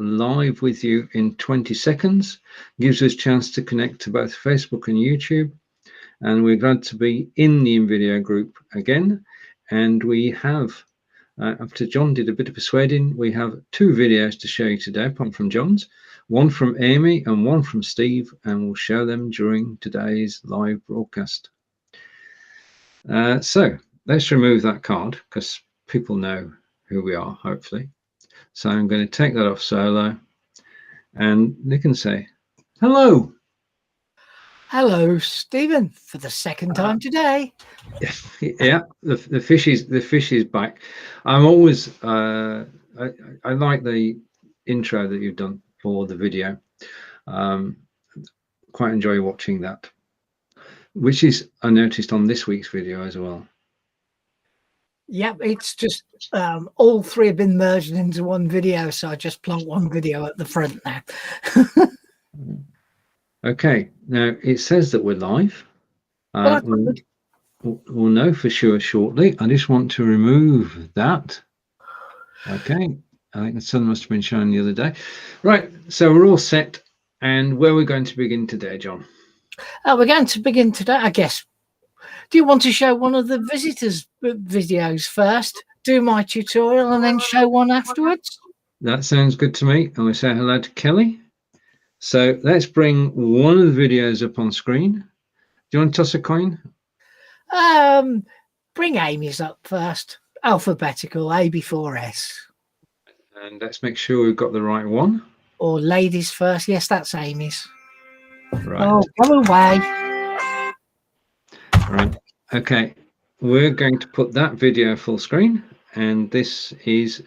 live with you in 20 seconds. Gives us a chance to connect to both Facebook and YouTube. And we're glad to be in the Invideo group again. And we have, after John did a bit of persuading, we have 2 videos to show you today, apart from John's. One from Amy and one from Steve, and we'll show them during today's live broadcast. So let's remove that card because people know who we are, hopefully. So I'm going to take that off solo, and they can say hello. Hello, Stephen, for the second time today. Yeah, the fish is back. I'm always I like the intro that you've done for the video. Quite enjoy watching that, which is I noticed on this week's video as well. Yep, it's just all 3 have been merged into one video, so I just plonk one video at the front now. Okay, now it says that we're live. We'll know for sure shortly. I just want to remove that. Okay, I think the sun must have been shining the other day. Right, so we're all set. And where are we going to begin today, John? We're going to begin today, I guess. Do you want to show one of the visitors' videos first? Do my tutorial and then show one afterwards? That sounds good to me. And we say hello to Kelly. So let's bring one of the videos up on screen. Do you want to toss a coin? Bring Amy's up first. Alphabetical, A before S. And let's make sure we've got the right one. Or ladies first. Yes, that's Amy's. Right. Oh, go away. Right. Okay. We're going to put that video full screen. And this is...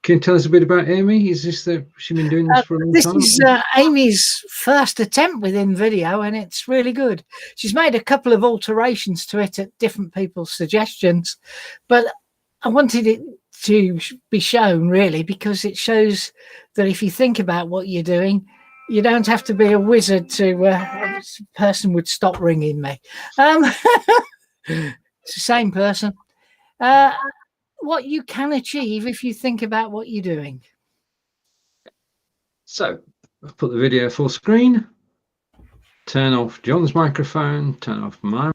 Can you tell us a bit about Amy? Is this she's been doing this for a long time? This is Amy's first attempt with Invideo, and it's really good. She's made a couple of alterations to it at different people's suggestions, but I wanted it to be shown really because it shows that if you think about what you're doing, you don't have to be a wizard to. A person would stop ringing me. It's the same person. What you can achieve if you think about what you're doing. So I've put the video full screen, turn off John's microphone, turn off my.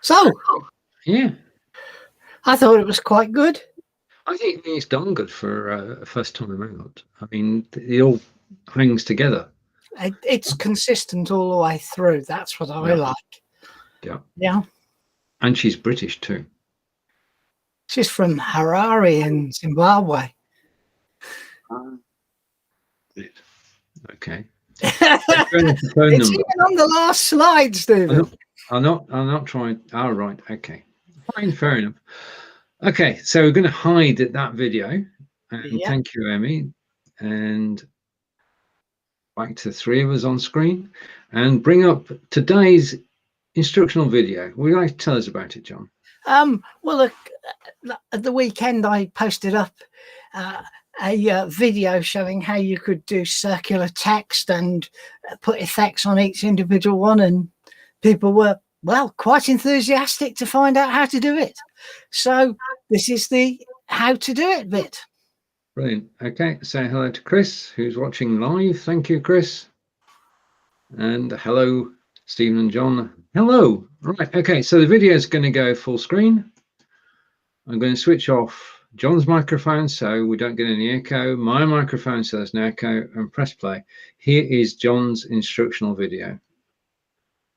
So, yeah, I thought it was quite good. I think it's done good for a first time around. I mean, it all hangs together. It's consistent all the way through. That's what I like. Yeah. Yeah. And she's British too. She's from Harare in Zimbabwe. Okay. It's even on the last slide, Stephen. I'm not trying. Oh, right. Okay. Fine. Fair enough. Okay. So we're going to hide that video. And thank you, Amy. And back to 3 of us on screen and bring up today's instructional video. Would you like to tell us about it, John? Well, look, at the weekend I posted up a video showing how you could do circular text and put effects on each individual one, and people were, well, quite enthusiastic to find out how to do it. So this is the how to do it bit. Brilliant. Okay, say hello to Chris, who's watching live. Thank you, Chris. And hello, Stephen and John. Hello. Right. Okay, so the video is going to go full screen. I'm going to switch off John's microphone so we don't get any echo, my microphone so there's no echo, and press play. Here is John's instructional video.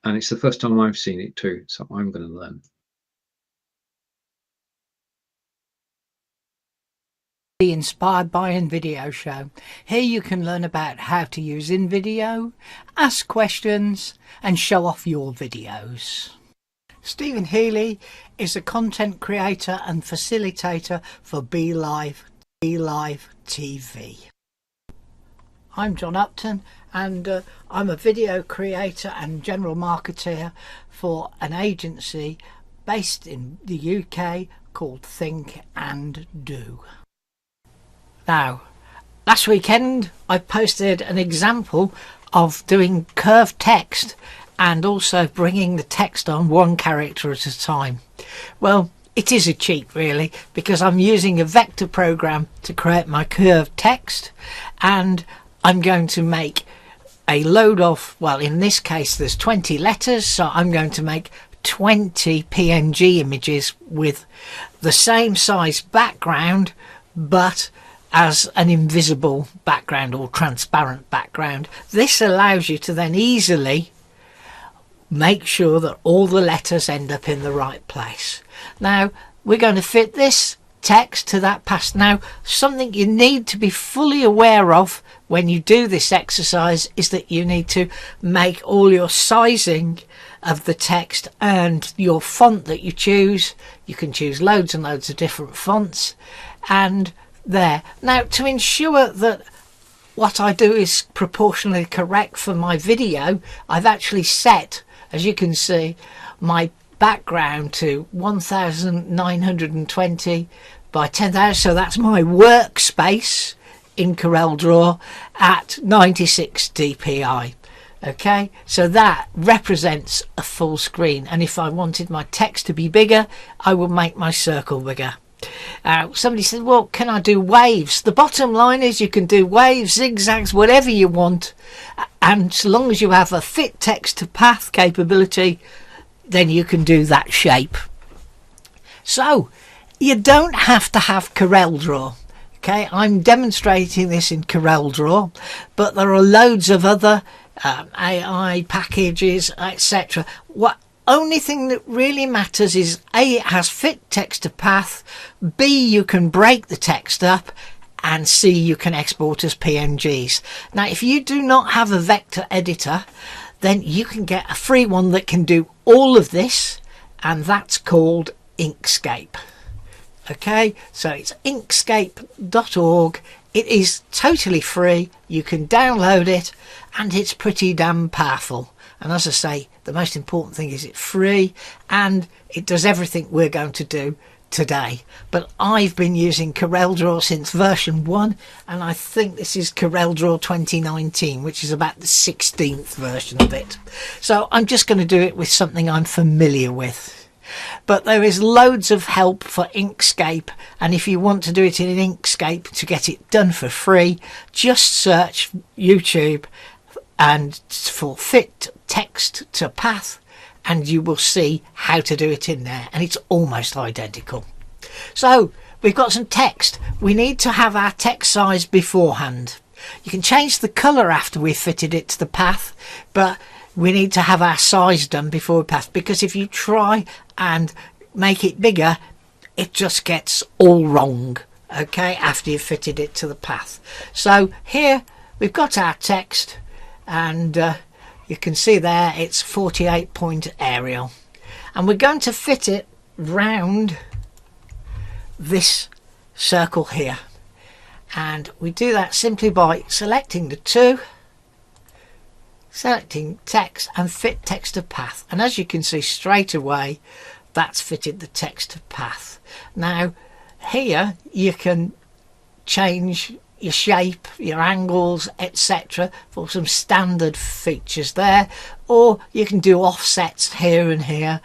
and it's the first time I've seen it too, so I'm going to learn. Inspired by Invideo show. Here you can learn about how to use Invideo, ask questions and show off your videos. Stephen Healey is a content creator and facilitator for BeLive TV. I'm John Upton, and I'm a video creator and general marketeer for an agency based in the UK called Think and Do. Now, last weekend I posted an example of doing curved text and also bringing the text on one character at a time. Well, it is a cheat really, because I'm using a vector program to create my curved text, and I'm going to make a load of, well, in this case there's 20 letters, so I'm going to make 20 PNG images with the same size background but as an invisible background or transparent background. This allows you to then easily make sure that all the letters end up in the right place. Now we're going to fit this text to that path. Now, something you need to be fully aware of when you do this exercise is that you need to make all your sizing of the text and your font that you choose. You can choose loads and loads of different fonts, and there. Now, to ensure that what I do is proportionally correct for my video, I've actually set, as you can see, my background to 1920 by 10,000, so that's my workspace in CorelDRAW at 96 dpi. Okay, so that represents a full screen, and if I wanted my text to be bigger, I would make my circle bigger. Somebody said, well, can I do waves? The bottom line is you can do waves, zigzags, whatever you want, and so long as you have a fit text to path capability, then you can do that shape. So you don't have to have CorelDRAW. Okay, I'm demonstrating this in CorelDRAW, but there are loads of other AI packages, etc. What only thing that really matters is A, it has fit text to path, B, you can break the text up, and C, you can export as PNGs. Now, if you do not have a vector editor, then you can get a free one that can do all of this, and that's called Inkscape. Okay, so it's inkscape.org. It is totally free. You can download it, and it's pretty damn powerful. And as I say, the most important thing is it's free, and it does everything we're going to do today. But I've been using CorelDRAW since version 1, and I think this is CorelDRAW 2019, which is about the 16th version of it. So I'm just going to do it with something I'm familiar with. But there is loads of help for Inkscape, and if you want to do it in Inkscape to get it done for free, just search YouTube and for fit text to path, and you will see how to do it in there, and it's almost identical. So we've got some text. We need to have our text size beforehand. You can change the colour after we've fitted it to the path, but we need to have our size done before we path, because if you try and make it bigger, it just gets all wrong, okay, after you've fitted it to the path. So here we've got our text, and you can see there it's 48 point Arial, and we're going to fit it round this circle here, and we do that simply by selecting the two, selecting text and fit text to path, and as you can see straight away that's fitted the text to path. Now here you can change your shape, your angles, etc. for some standard features there, or you can do offsets here and here,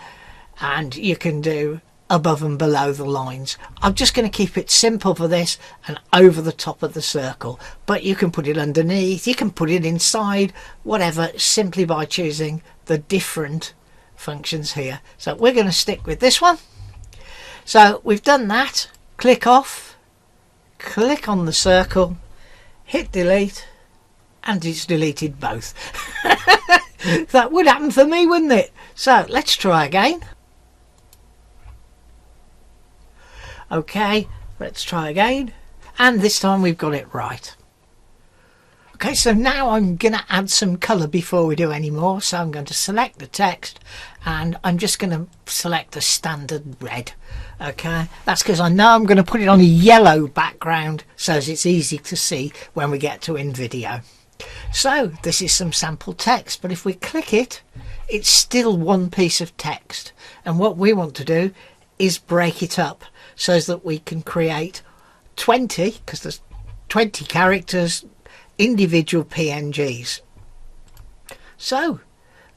and you can do above and below the lines. I'm just going to keep it simple for this and over the top of the circle, but you can put it underneath, you can put it inside, whatever, simply by choosing the different functions here. So we're going to stick with this one. So we've done that. Click off, click on the circle, hit delete, and it's deleted both. That would happen for me, wouldn't it? So let's try again. Okay, let's try again. And this time we've got it right. Okay, so now I'm going to add some colour before we do any more. So I'm going to select the text and I'm just going to select the standard red. Okay, that's because I know I'm going to put it on a yellow background so as it's easy to see when we get to Invideo. So this is some sample text, but if we click it, it's still one piece of text. And what we want to do is break it up so that we can create 20, because there's 20 characters, individual PNGs. So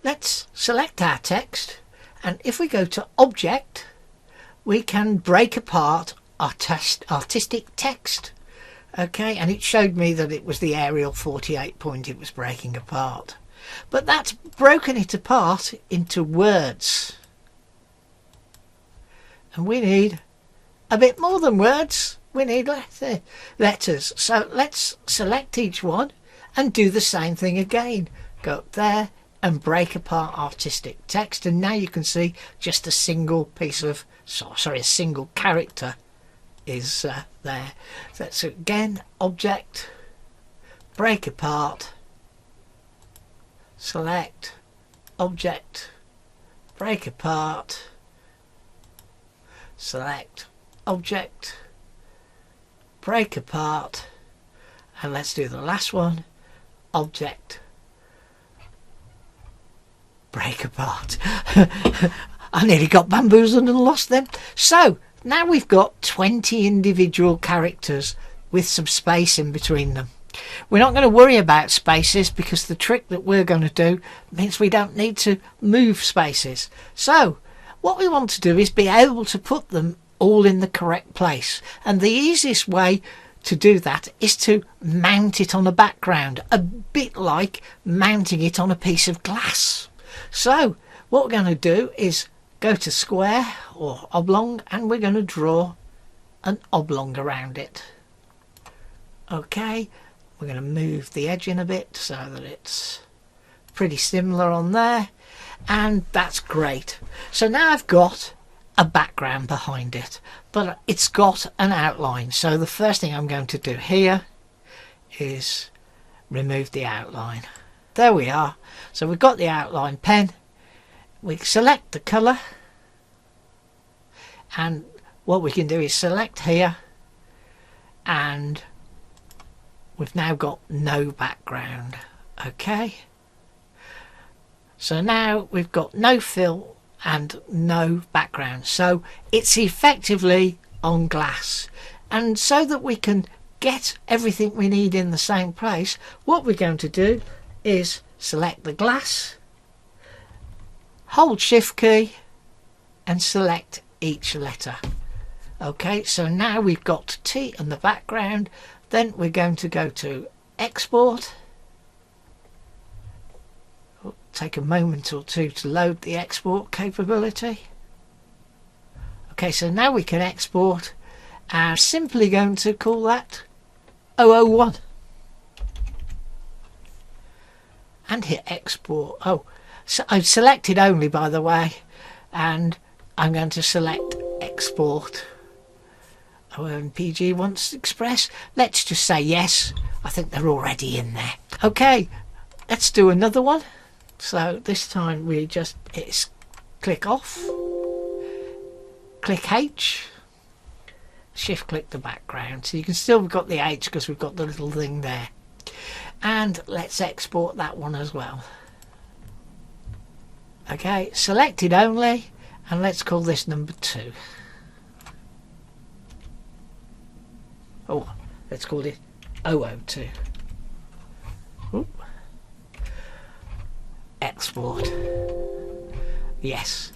let's select our text, and if we go to object, we can break apart our artistic text. Okay, and it showed me that it was the Arial 48 point it was breaking apart, but that's broken it apart into words, and we need a bit more than words. We need letters. So let's select each one and do the same thing again. Go up there and break apart artistic text, and now you can see just a single piece of, sorry, a single character is there. That's again object, break apart, select, object, break apart, select, object, break apart, and let's do the last one, object, break apart. I nearly got bamboozled and lost them. So now we've got 20 individual characters with some space in between them. We're not going to worry about spaces because the trick that we're going to do means we don't need to move spaces. So what we want to do is be able to put them all in the correct place, and the easiest way to do that is to mount it on a background, a bit like mounting it on a piece of glass. So what we're going to do is go to square or oblong, and we're going to draw an oblong around it. Okay, we're going to move the edge in a bit so that it's pretty similar on there, and that's great. So now I've got a background behind it, but it's got an outline. So the first thing I'm going to do here is remove the outline. There we are. So we've got the outline pen. We select the colour, and what we can do is select here, and we've now got no background. Okay, so now we've got no fill and no background, so it's effectively on glass. And so that we can get everything we need in the same place, what we're going to do is select the glass, hold shift key and select each letter. Okay, so now we've got T in the background. Then we're going to go to export. Take a moment or two to load the export capability. Okay, so now we can export, and I'm simply going to call that 001 and hit export. Oh, so I've selected only, by the way, and I'm going to select export. OMPG wants Express. Let's just say yes. I think they're already in there. Okay, let's do another one. So this time we just click off, click H, shift click the background, so you can still got the H because we've got the little thing there. And let's export that one as well. Okay, selected only, and let's call this number 2. Oh, let's call it 002. Ooh. Export. Yes.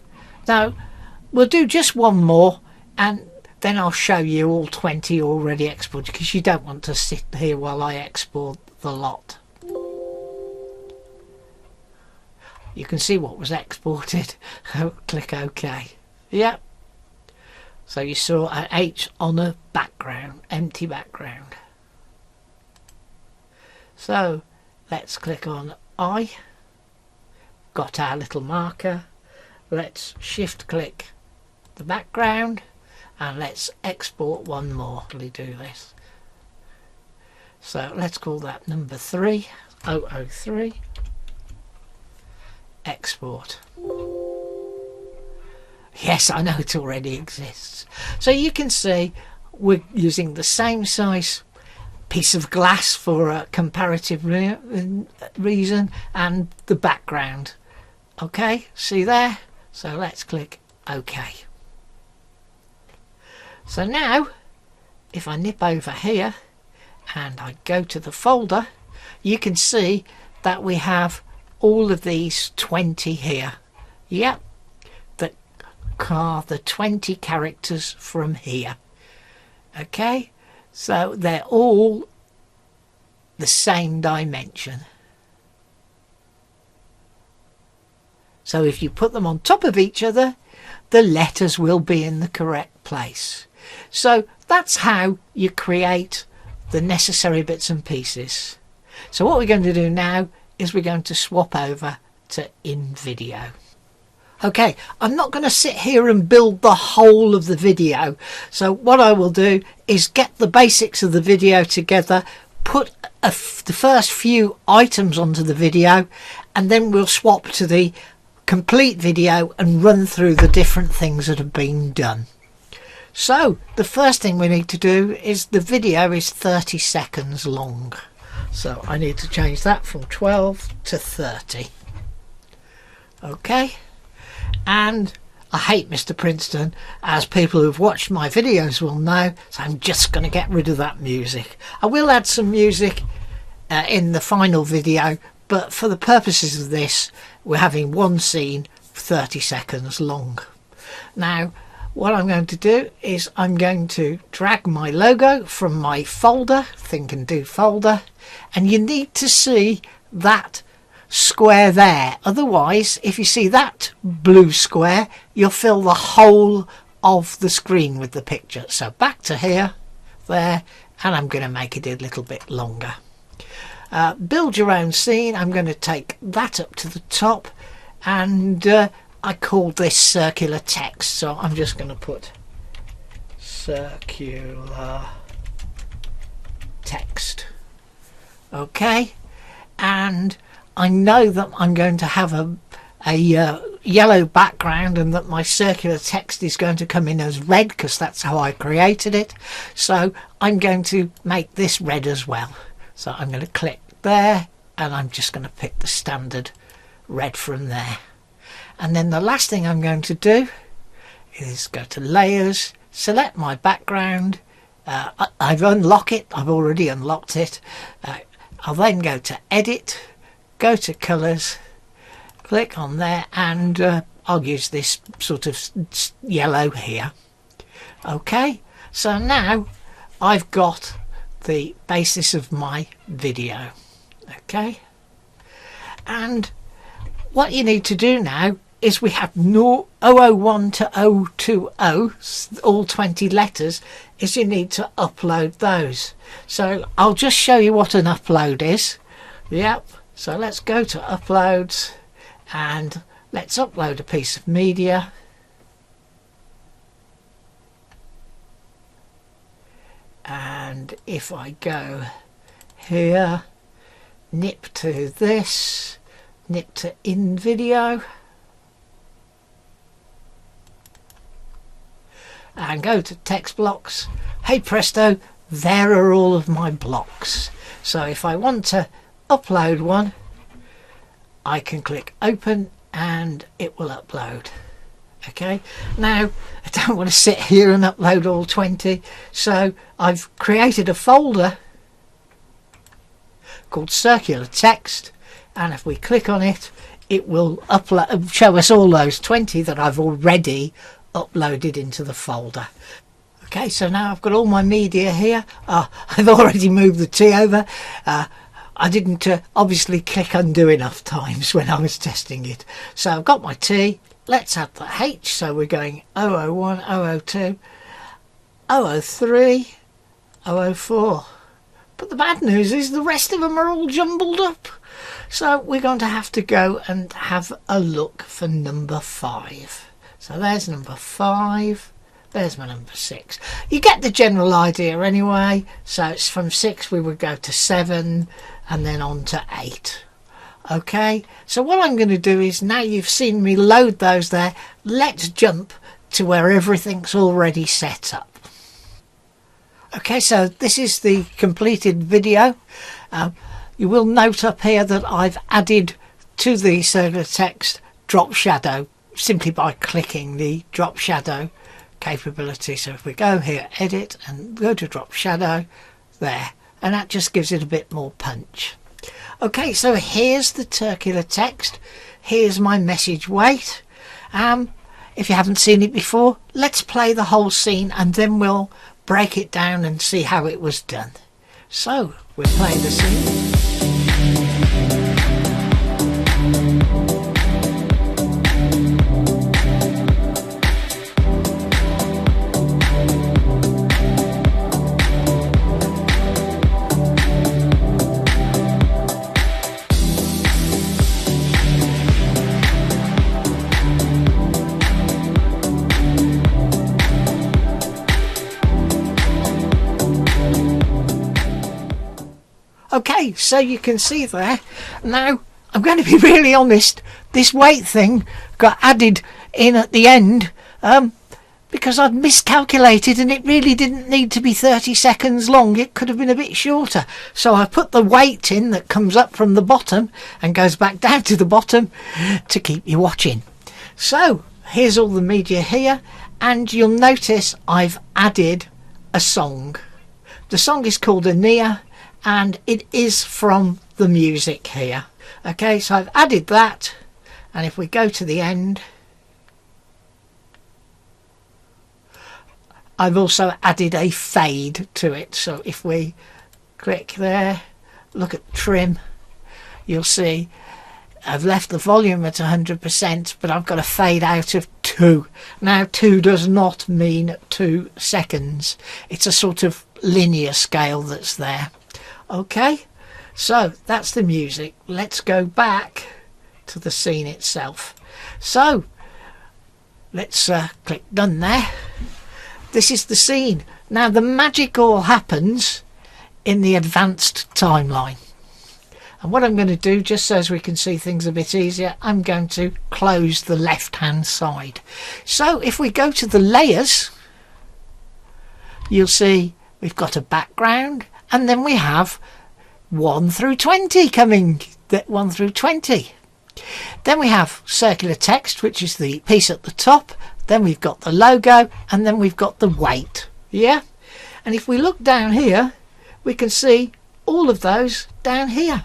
Now we'll do just one more, and then I'll show you all 20 already exported, because you don't want to sit here while I export the lot. You can see what was exported. Click OK. Yep. So you saw an H on a background, empty background. So let's click on I, got our little marker. Let's shift click the background and let's export one more. Do this. So let's call that number 3, 003. Export. Yes, I know it already exists. So you can see we're using the same size piece of glass for a comparative reason, and the background. Okay, see there? So let's click OK. So now if I nip over here and I go to the folder, you can see that we have all of these 20 here. Yep, that are the 20 characters from here. Okay, so they're all the same dimension. So if you put them on top of each other, the letters will be in the correct place. So that's how you create the necessary bits and pieces. So what we're going to do now is we're going to swap over to Invideo. Okay, I'm not going to sit here and build the whole of the video. So what I will do is get the basics of the video together, put the first few items onto the video, and then we'll swap to the complete video and run through the different things that have been done. So the first thing we need to do is the video is 30 seconds long. So I need to change that from 12 to 30. Okay. And I hate Mr. Princeton, as people who've watched my videos will know, so I'm just going to get rid of that music. I will add some music in the final video, but for the purposes of this, we're having one scene 30 seconds long. Now, what I'm going to do is I'm going to drag my logo from my folder, Think and Do folder, and you need to see that square there. Otherwise, if you see that blue square, you'll fill the whole of the screen with the picture. So back to here, there, and I'm going to make it a little bit longer. Build your own scene. I'm going to take that up to the top, and I called this circular text, so I'm just going to put circular text. Okay, and I know that I'm going to have a yellow background and that my circular text is going to come in as red because that's how I created it. So I'm going to make this red as well. So I'm going to click there and I'm just going to pick the standard red from there. And then the last thing I'm going to is go to layers, select my background. I've unlocked it. I've already unlocked it. I'll then go to edit, go to colours, click on there, and I'll use this sort of yellow here. Okay, so now I've got the basis of my video. Okay, and what you need to do now is we have 001 to 020, all 20 letters, is you need to upload those. So I'll just show you what an upload is. Yep, so let's go to uploads and let's upload a piece of media. And if I go here, nip to this, nip to Invideo, and go to text blocks, hey presto, there are all of my blocks. So if I want to upload one, I can click open and it will upload. Okay, now I don't want to sit here and upload all 20, so I've created a folder called circular text, and if we click on it, it will upload, show us all those 20 that I've already uploaded into the folder. Okay, so now I've got all my media here. I've already moved the T over. I didn't obviously click undo enough times when I was testing it. So I've got my T. Let's add the H. So we're going 001, 002, 003, 004. But the bad news is the rest of them are all jumbled up. So we're going to have to go and have a look for number 5. So there's number 5. There's my number 6. You get the general idea anyway. So it's from 6 we would go to 7 and then on to 8. Okay, so what I'm going to do is, now you've seen me load those there, let's jump to where everything's already set up. Okay, so this is the completed video. You will note up here that I've added to the circular text drop shadow simply by clicking the drop shadow capability. So if we go here, edit, and go to drop shadow there, and that just gives it a bit more punch. Okay, so here's the circular text. Here's my message weight. If you haven't seen it before, let's play the whole scene and then we'll break it down and see how it was done. So we'll play the scene. Okay, so you can see there. Now, I'm going to be really honest, this weight thing got added in at the end because I'd miscalculated and it really didn't need to be 30 seconds long. It could have been a bit shorter. So I put the weight in that comes up from the bottom and goes back down to the bottom to keep you watching. So, here's all the media here, and you'll notice I've added a song. The song is called Ania, and it is from the music here. Okay, so I've added that, and if we go to the end, I've also added a fade to it. So if we click there, look at trim, you'll see I've left the volume at 100%, but I've got a fade out of 2. Now 2 does not mean 2 seconds. It's a sort of linear scale that's there. Okay, so that's the music. Let's go back to the scene itself. So let's click done there. This is the scene. Now the magic all happens in the advanced timeline. And what I'm going to do, just so as we can see things a bit easier, I'm going to close the left hand side. So if we go to the layers, you'll see we've got a background, and then we have 1 through 20 coming, 1 through 20. Then we have circular text, which is the piece at the top. Then we've got the logo, and then we've got the weight. Yeah? And if we look down here, we can see all of those down here.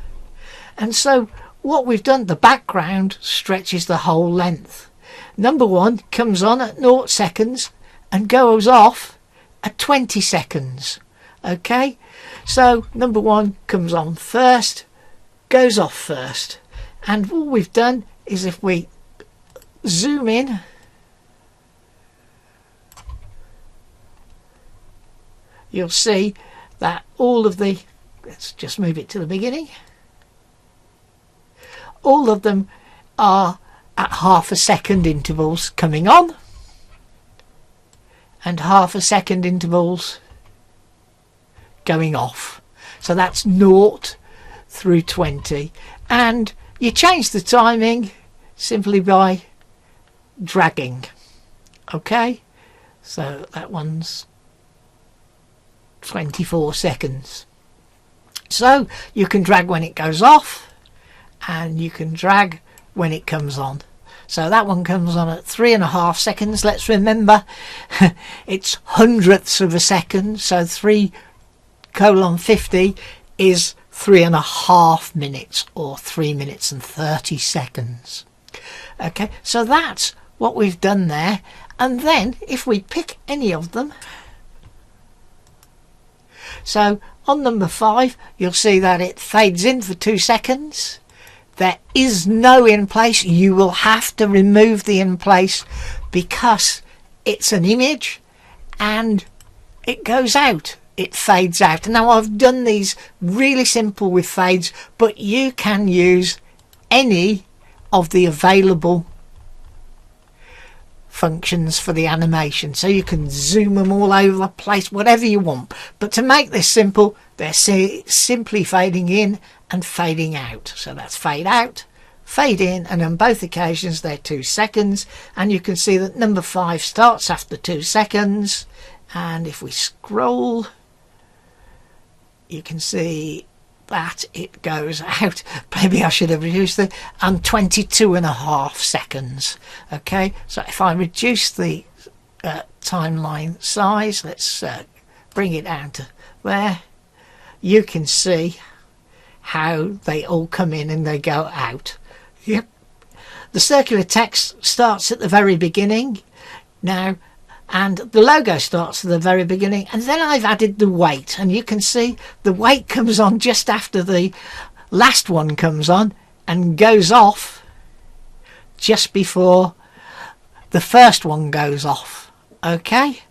And so what we've done, the background stretches the whole length. Number 1 comes on at 0 seconds and goes off at 20 seconds. Okay, so number 1 comes on first, goes off first, and all we've done is, if we zoom in, you'll see that all of the, let's just move it to the beginning, all of them are at ½ second intervals coming on and ½ second intervals going off. So that's 0 through 20, and you change the timing simply by dragging. Okay, so that one's 24 seconds. So you can drag when it goes off and you can drag when it comes on. So that one comes on at 3.5 seconds. Let's remember it's hundredths of a second, so 3:50 is 3.5 minutes, or 3 minutes and 30 seconds. Okay, so that's what we've done there. And then if we pick any of them, so on number 5, you'll see that it fades in for 2 seconds. There is no in place. You will have to remove the in place because it's an image and it goes out it fades out. Now I've done these really simple with fades, but you can use any of the available functions for the animation, so you can zoom them all over the place, whatever you want. But to make this simple, they're simply fading in and fading out. So that's fade out, fade in, and on both occasions they're 2 seconds, and you can see that number 5 starts after 2 seconds, and if we scroll you can see that it goes out. Maybe I should have reduced it, and 22.5 seconds. Okay, so if I reduce the timeline size, let's bring it down to there, you can see how they all come in and they go out. Yep. The circular text starts at the very beginning now, and the logo starts at the very beginning, and then I've added the weight, and you can see the weight comes on just after the last one comes on and goes off just before the first one goes off. Okay,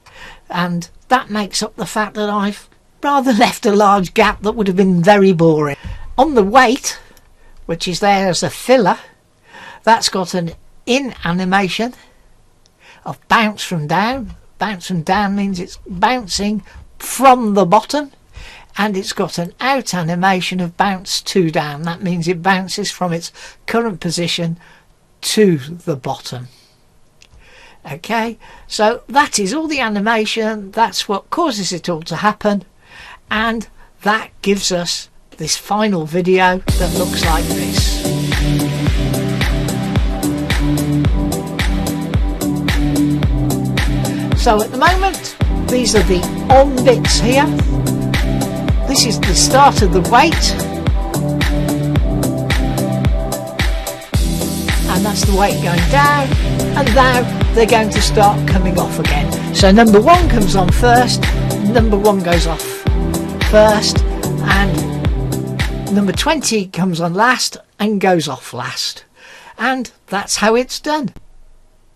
and that makes up the fact that I've rather left a large gap that would have been very boring. On the weight, which is there as a filler, that's got an in animation of bounce from down. Bounce from down means it's bouncing from the bottom, and it's got an out animation of bounce to down. That means it bounces from its current position to the bottom. Okay, so that is all the animation. That's what causes it all to happen, and that gives us this final video that looks like this. So at the moment, these are the on bits here. This is the start of the weight, and that's the weight going down, and now they're going to start coming off again. So number 1 comes on first, number 1 goes off first, and number 20 comes on last and goes off last. And that's how it's done.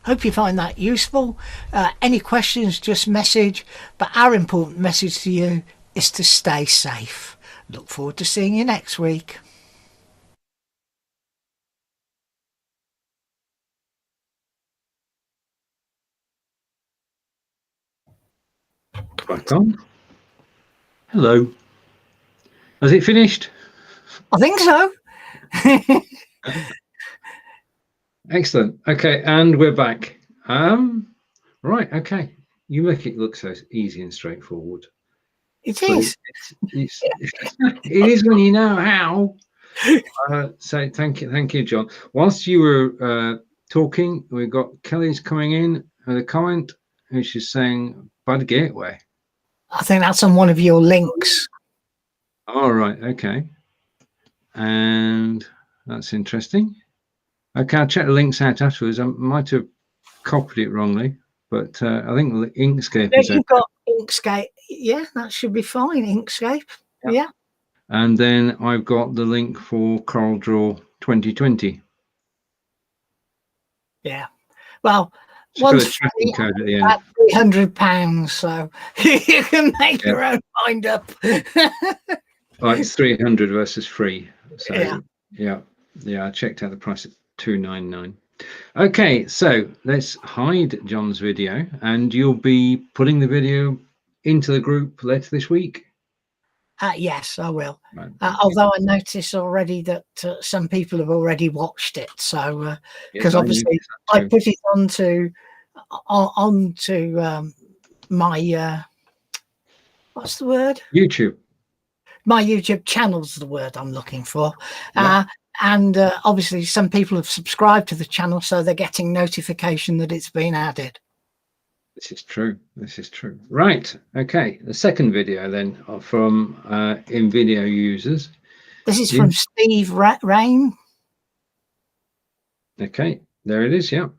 Hope you find that useful. Any questions, just message. But our important message to you is to stay safe. Look forward to seeing you next week. Back on. Hello. Has it finished? I think so. Excellent. Okay, and we're back. Right. Okay. You make it look so easy and straightforward. It is. It is when you know how. So thank you, John. Whilst you were talking, we've got Kelly's coming in with a comment, and she's saying "Bad Gateway." I think that's on one of your links. All right. Okay. And that's interesting. Okay, I'll check the links out afterwards. I might have copied it wrongly, but I think Inkscape is. You've got Inkscape. Yeah, that should be fine. Inkscape. Yeah. And then I've got the link for CorelDRAW 2020. Yeah. Well, once tracking code at the end. At £300, so you can make your own mind up. Like 300 versus free. So yeah, I checked out the price at $299. Okay, so let's hide John's video, and you'll be putting the video into the group later this week. Yes, I will. Right. Although I notice already that some people have already watched it, so because obviously I put it onto my what's the word? YouTube. My YouTube channel's the word I'm looking for. And obviously some people have subscribed to the channel, so they're getting notification that it's been added. This is true. Right. Okay. The second video then from Invideo users. This is from Steve Rain. Okay. There it is. Yeah.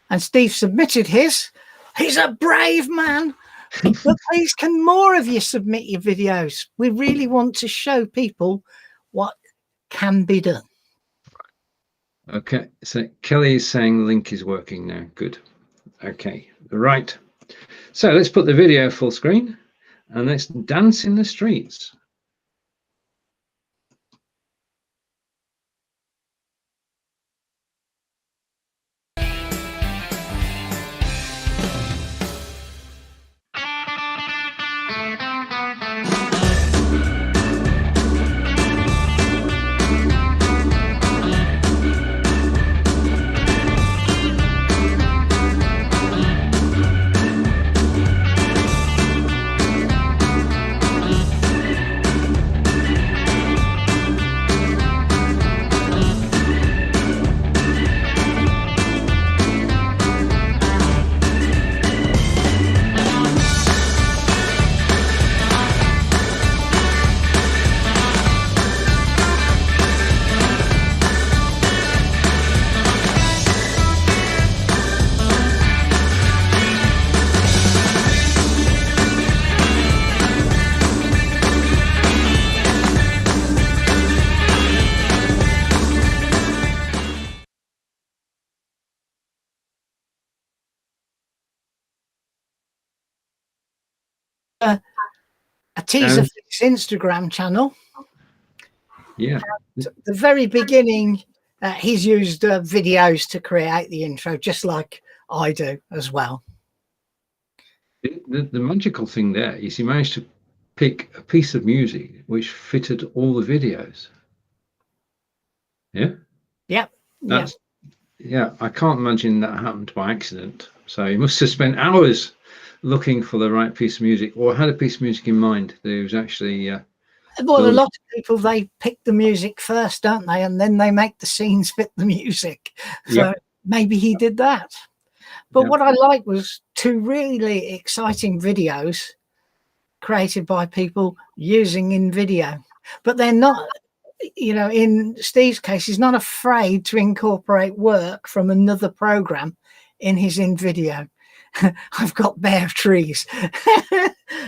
And Steve submitted his. He's a brave man. But please, can more of you submit your videos? We really want to show people what can be done. Okay. So Kelly is saying the link is working now. Good. Okay, right. So let's put the video full screen. and let's dance in the streets. A teaser for his Instagram channel. Yeah. At the very beginning, he's used videos to create the intro, just like I do as well. The magical thing there is he managed to pick a piece of music which fitted all the videos. Yeah. Yep. That's, yeah, I can't imagine that happened by accident. So he must have spent hours looking for the right piece of music, or had a piece of music in mind that he was actually. Well, a lot of people, they pick the music first, don't they? And then they make the scenes fit the music. So maybe he did that. But what I like was 2 really exciting videos created by people using Invideo. But they're not, you know, in Steve's case, he's not afraid to incorporate work from another program in his Invideo. I've got bare trees.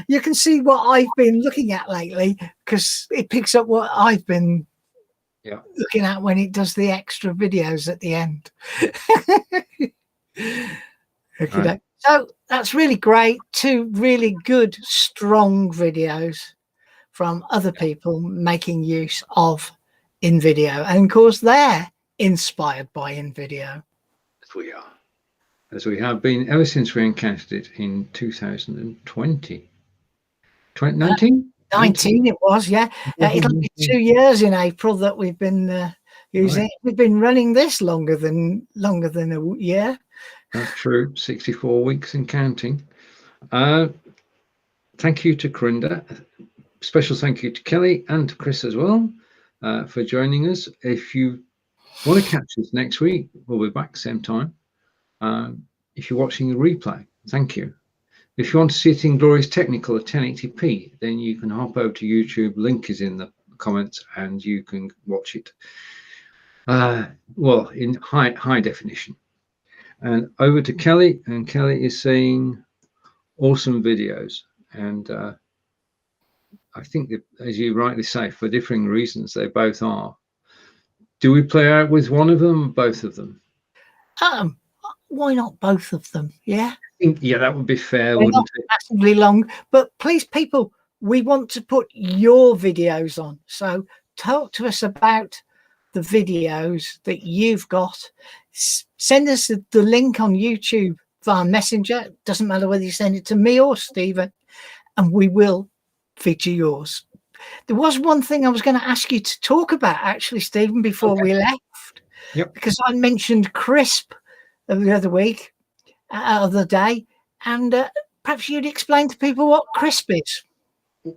You can see what I've been looking at lately, because it picks up what I've been looking at when it does the extra videos at the end. Right. So that's really great. 2 really good, strong videos from other people making use of Invideo. And of course, they're inspired by Invideo. We are. As we have been ever since we encountered it in 2020. 2019? 19 it was, yeah. It'll be 2 years in April that we've been using it. We've been running this longer than a year. That's true. 64 weeks and counting. Thank you to Corinda. Special thank you to Kelly and to Chris as well for joining us. If you want to catch us next week, we'll be back same time. If you're watching the replay, thank you. If you want to see it in glorious technical at 1080p, then you can hop over to YouTube. Link is in the comments, and you can watch it. Well, in high definition. And over to Kelly, and Kelly is saying awesome videos. And I think that, as you rightly say, for differing reasons, they both are. Do we play out with one of them, both of them? Why not both of them? Yeah. Yeah, that would be fair, wouldn't it? Massively long, but please, people, we want to put your videos on. So talk to us about the videos that you've got. Send us the link on YouTube via Messenger. It doesn't matter whether you send it to me or Stephen, and we will feature yours. There was one thing I was going to ask you to talk about, actually, Stephen, before we left. Yep. Because I mentioned CRISP the other day, and perhaps you'd explain to people what CRISP is.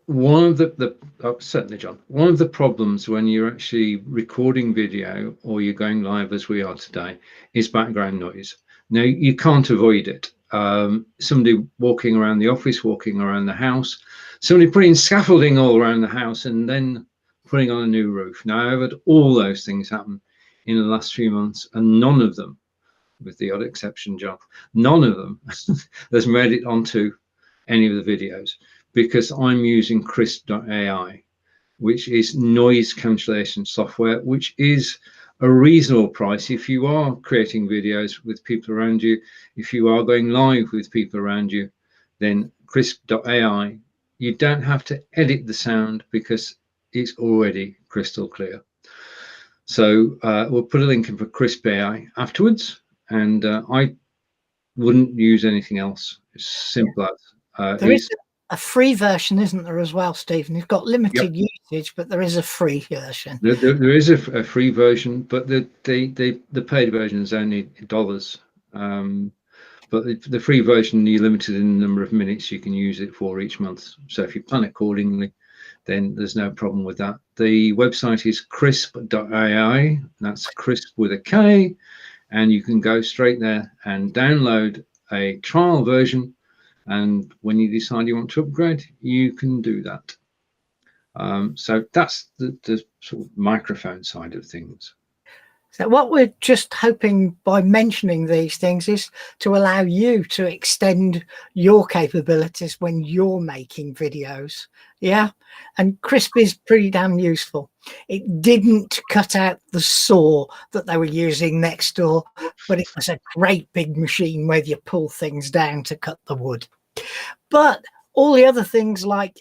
One of the certainly, John, one of the problems when you're actually recording video or you're going live as we are today is background noise. Now, you can't avoid it. Somebody walking around the office, walking around the house, somebody putting scaffolding all around the house and then putting on a new roof. Now, I've had all those things happen in the last few months, and none of them, with the odd exception, John, none of them has made it onto any of the videos, because I'm using Crisp.ai, which is noise cancellation software, which is a reasonable price if you are creating videos with people around you. If you are going live with people around you, then Crisp.ai you don't have to edit the sound because it's already crystal clear. So we'll put a link in for Crisp AI afterwards, and I wouldn't use anything else. It's simple as there is a free version, isn't there, as well, Stephen? You've got limited usage, but there is a free version. There is a free version, but the paid version is only $. But the free version, you're limited in the number of minutes you can use it for each month. So if you plan accordingly, then there's no problem with that. The website is crisp.ai. That's crisp with a K. And you can go straight there and download a trial version. And when you decide you want to upgrade, you can do that. So that's the sort of microphone side of things. So what we're just hoping by mentioning these things is to allow you to extend your capabilities when you're making videos. Yeah. And Crisp is pretty damn useful. It didn't cut out the saw that they were using next door, but it was a great big machine where you pull things down to cut the wood. But all the other things like,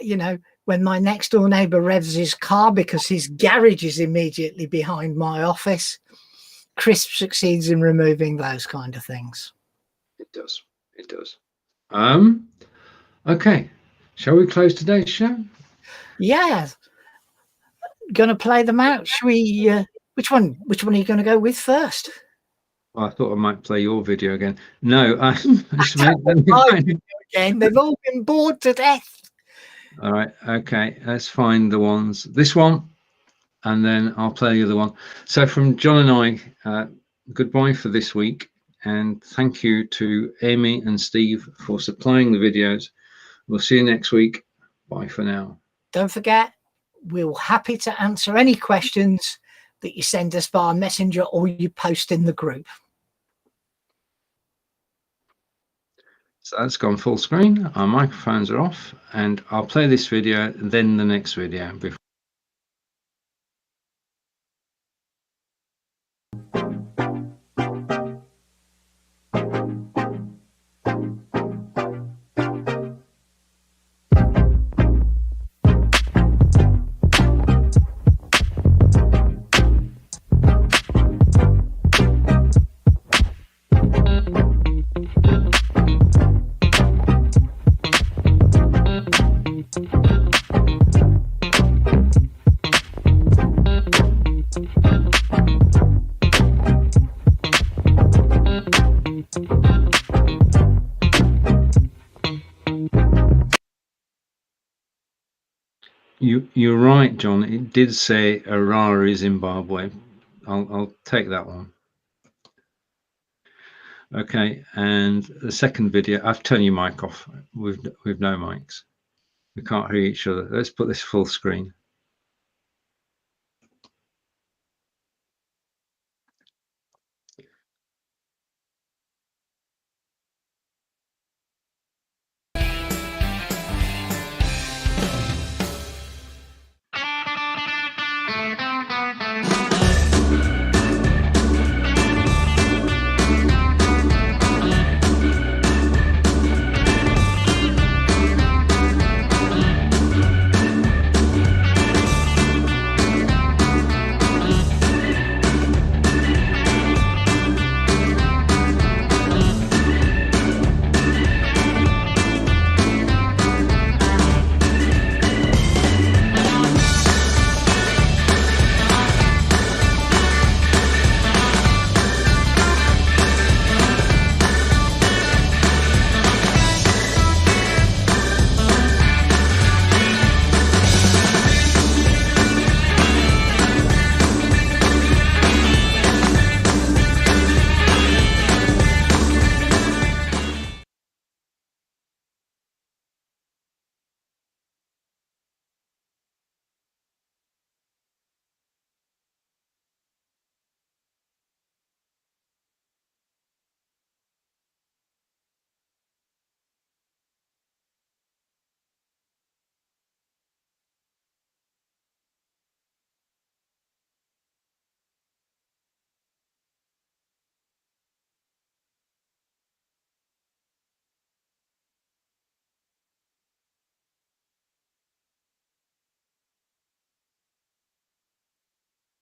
you know, when my next door neighbor revs his car because his garage is immediately behind my office, Crisp succeeds in removing those kind of things. It does. It does. Okay. Shall we close today's show? Yeah. Gonna play them out. Should we which one are you gonna go with first? Well, I thought I might play your video again. No, again. They've all been bored to death. All right, okay, let's find the ones. This one, and then I'll play the other one. So from John and I, goodbye for this week, and thank you to Amy and Steve for supplying the videos. We'll see you next week. Bye for now. Don't forget, we're happy to answer any questions that you send us via Messenger or you post in the group. So that's gone full screen. Our microphones are off, and I'll play this video, then the next video. You're right, John. It did say Harare, Zimbabwe. I'll take that one. Okay, and the second video, I've turned your mic off. We've no mics. We can't hear each other. Let's put this full screen.